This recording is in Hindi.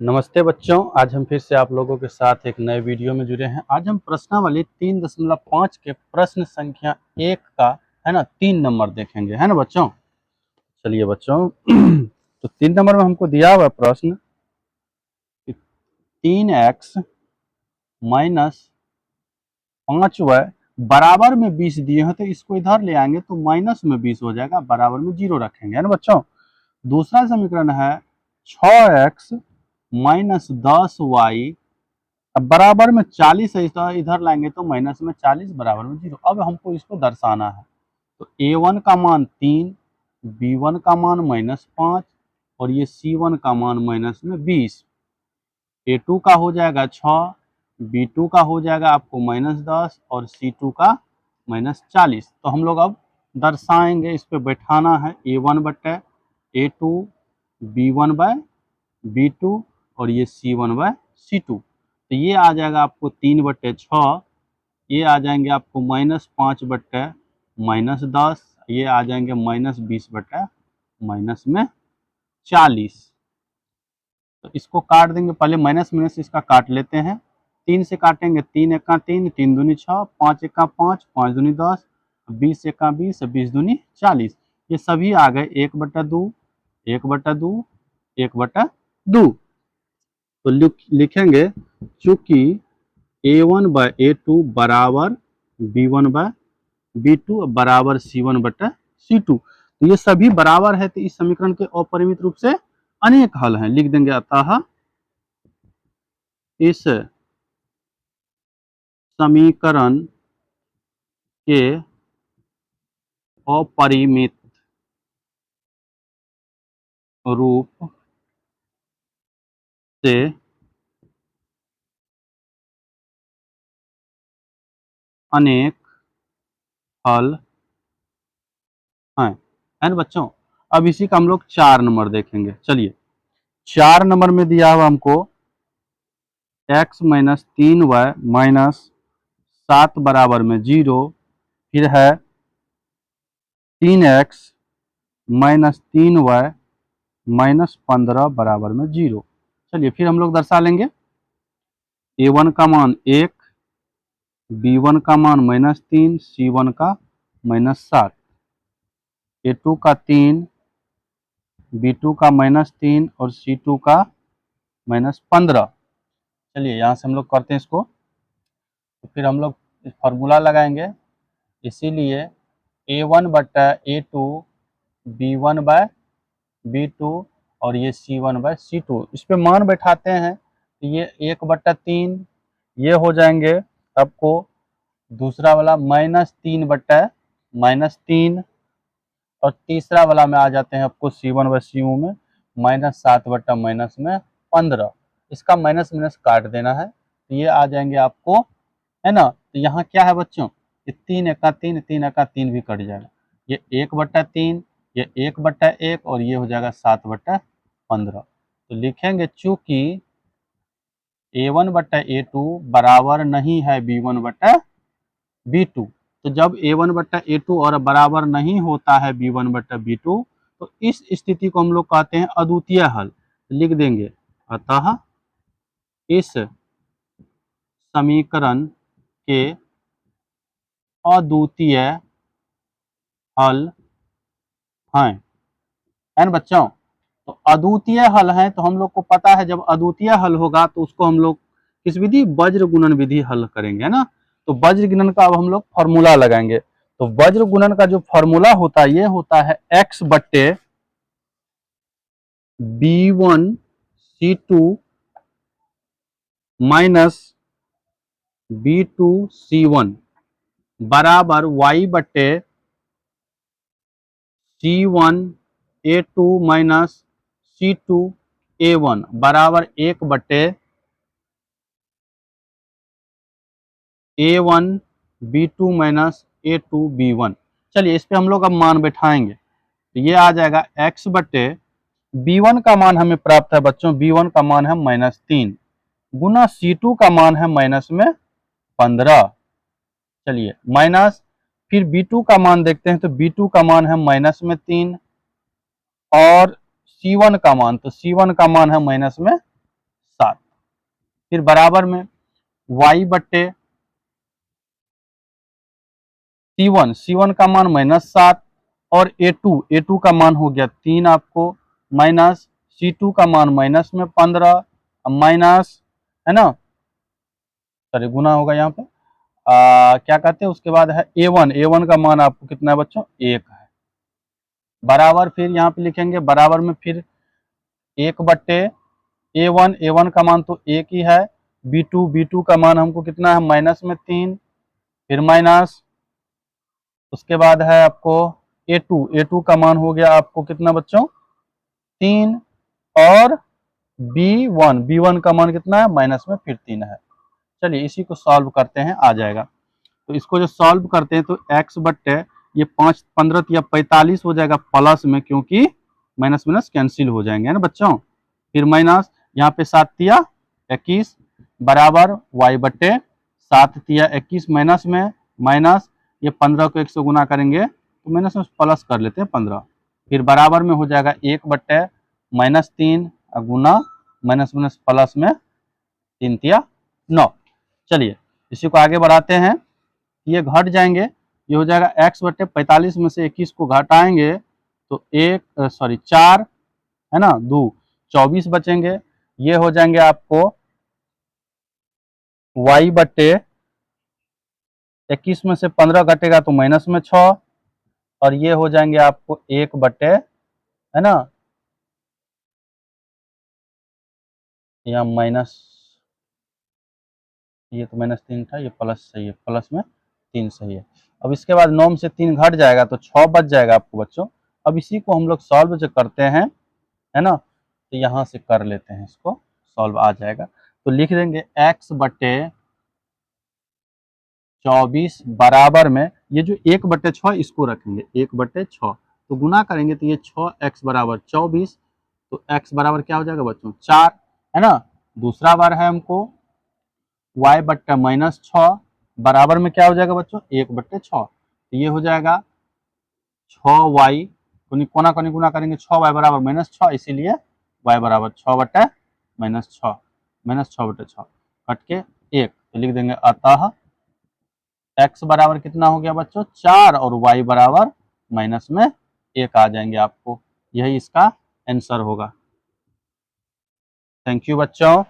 नमस्ते बच्चों, आज हम फिर से आप लोगों के साथ एक नए वीडियो में जुड़े हैं। आज हम प्रश्नावली 3.5 के प्रश्न संख्या 1 का है ना 3 नंबर देखेंगे, है ना बच्चों। चलिए बच्चों तो 3 नंबर में हमको दिया हुआ प्रश्न 3x माइनस 5y बराबर में 20 दिए हैं, तो इसको इधर ले आएंगे तो माइनस में 20 हो जाएगा, बराबर में 0 रखेंगे, है ना बच्चों। दूसरा समीकरण है 6x माइनस 10y, अब बराबर में 40 है, इधर लाएंगे तो माइनस में 40 बराबर में 0। अब हमको इसको दर्शाना है, तो a1 का मान 3, b1 का मान -5 और ये c1 का मान माइनस में 20। a2 का हो जाएगा 6, b2 का हो जाएगा आपको -10 और c2 का -40। तो हम लोग अब दर्शाएंगे, इस पे बैठाना है a1 बटे a2, b1 बाय b2 और ये c1 बाय c2। तो ये आ जाएगा आपको 3/6, ये आ जाएंगे आपको -5 बटे -10, ये आ जाएंगे -20 बटे -40। तो इसको काट देंगे, पहले माइनस माइनस इसका काट लेते हैं। 3 से काटेंगे, 3 एका 3, 3 दूनी 6, 5 एका 5, 5 दूनी 10, 20 एका 20, 20 दूनी 40। ये सभी आ गए 1/2, 1/2, 1/2। तो लिखेंगे चूंकि a1 बाय a2 बराबर b1 बाय b2 बराबर c1 बटा c2, तो ये सभी बराबर है, तो इस समीकरण के अपरिमित रूप से अनेक हल हैं। लिख देंगे अतः इस समीकरण के अपरिमित रूप से अनेक हल हैं, है ना बच्चों। अब इसी का हम लोग 4 नंबर देखेंगे। चलिए 4 नंबर में दिया हुआ हमको x माइनस 3y माइनस 7 बराबर में 0, फिर है 3x माइनस 3y माइनस 15 बराबर में 0। चलिए फिर हम लोग दर्शा लेंगे, a1 का मान 1, b1 का मान -3, c1 का -7, a2 का 3, b2 का -3 और c2 का -15। चलिए यहाँ से हम लोग करते हैं इसको, तो फिर हम लोग फार्मूला लगाएंगे, इसीलिए a1 बटा a2 b1 बाय b2 और ये c1 बाय c2, इस पे मान बैठाते हैं, तो ये 1/3 ये हो जाएंगे आपको, दूसरा वाला -3 बटा -3 और तीसरा वाला में आ जाते हैं आपको c1 बाय c2 में -7 बटा -15। इसका माइनस माइनस काट देना है, तो ये आ जाएंगे आपको, है ना। तो यहाँ क्या है बच्चों, ये 3 एका 3, 3 एका 3 भी कट जाएगा, ये 1/3, ये 1/1 और ये हो जाएगा 7/15। तो लिखेंगे चूंकि a1 बटा a2 बराबर नहीं है b1 बटा b2, तो जब a1 बटा a2 और बराबर नहीं होता है b1 बटा b2, तो इस स्थिति को हम लोग कहते हैं अद्वितीय हल। लिख देंगे अतः इस समीकरण के अद्वितीय हल हैं, है ना बच्चों। तो अद्वितीय हल है, तो हम लोग को पता है जब अद्वितीय हल होगा तो उसको हम लोग किस विधि, वज्र गुणन विधि हल करेंगे, है ना। तो वज्र गुणन का अब हम लोग फॉर्मूला लगाएंगे। तो वज्र गुणन का जो फॉर्मूला होता है, ये होता है x बट्टे b1 c2 minus b2 c1 बराबर y बट्टे c1 a2 minus c2 a1 बराबर 1 बट्टे a1 b2 minus a2 b1। चलिए इस पे हम लोग अब मान बैठाएंगे, तो ये आ जाएगा x बट्टे b1 का मान हमें प्राप्त है बच्चों, b1 का मान है -3 गुना c2 का मान है -15। चलिए माइनस, फिर b2 का मान देखते हैं, तो b2 का मान है -3 और c1 का मान, तो c1 का मान है -5। फिर बराबर में y बट्टे C1 का मान -7 और A2 का मान हो गया 3 आपको, माइनस C2 का मान माइनस में 15 माइनस, है ना, सॉरी गुना होगा यहाँ पे, क्या कहते हैं, उसके बाद है A1 का मान आपको कितना है बच्चों, 1 है, बराबर फिर यहाँ पे लिखेंगे बराबर में फिर 1 बट्टे A1 का मान तो 1 ही है, B2 का मान हमको कितना है माइनस में 3, फिर माइनस, उसके बाद है आपको A2 का मान हो गया आपको कितना बच्चों 3, और B1 का मान कितना है माइनस में फिर 3 है। चलिए इसी को सॉल्व करते हैं, आ जाएगा। तो इसको जो सॉल्व करते हैं तो x बट्टे ये 5 15 या 45 हो जाएगा प्लस में, क्योंकि माइनस माइनस कैंसिल हो जाएंगे, है ना बच्चों। फिर माइनस यहाँ पे 7 तिया 21 बराबर y बट्टे 7 तिया 21 माइनस में माइनस, ये 15 को 1 से गुना करेंगे तो माइनस में प्लस कर लेते हैं 15, फिर बराबर में हो जाएगा 1 बट्टे -3 गुना माइनस माइनस प्लस में 3 तिया 9। चलिए इसी को आगे बढ़ाते हैं, ये घट जाएंगे, ये हो जाएगा x बट्टे 45 में से 21 को घटाएंगे तो 4 है ना 2 24 बचेंगे, ये हो जाएंगे आपको y बट्टे 21 में से 15 घटेगा तो माइनस में 6, और ये हो जाएंगे आपको 1 बट्टे, है ना, या माइनस, ये तो -3 था, ये प्लस सही है, प्लस में 3 सही है। अब इसके बाद 9 में से 3 घट जाएगा तो 6 बच जाएगा आपको बच्चों। अब इसी को हम लोग सॉल्व जो करते हैं, है ना, तो यहाँ से कर लेते हैं, इसको सॉल्व आ जाएगा। तो लिख देंगे x बट्टे 24 बराबर में, ये जो 1 बट्टे 6 इसको रखेंगे 1 बट्टे 6, तो गुना करेंगे तो ये 6x बराबर 24, तो x बराबर क्या हो जाएगा बच्चों 4, है ना। दूसरा बार है हमको y बट्टा -6 बराबर में क्या हो जाएगा बच्चों 1 बट्टे 6, तो ये हो जाएगा 6y कोना कोनी गुना करेंगे 6y बराबर -6, इसीलिए y बराबर 6 बट्टे -6 बट्टे 6 कट के 1, तो लिख देंगे अतः x बराबर कितना हो गया बच्चों 4 और y बराबर माइनस में 1 आ जाएंगे आपको, यही इसका आंसर होगा। थैंक यू बच्चों।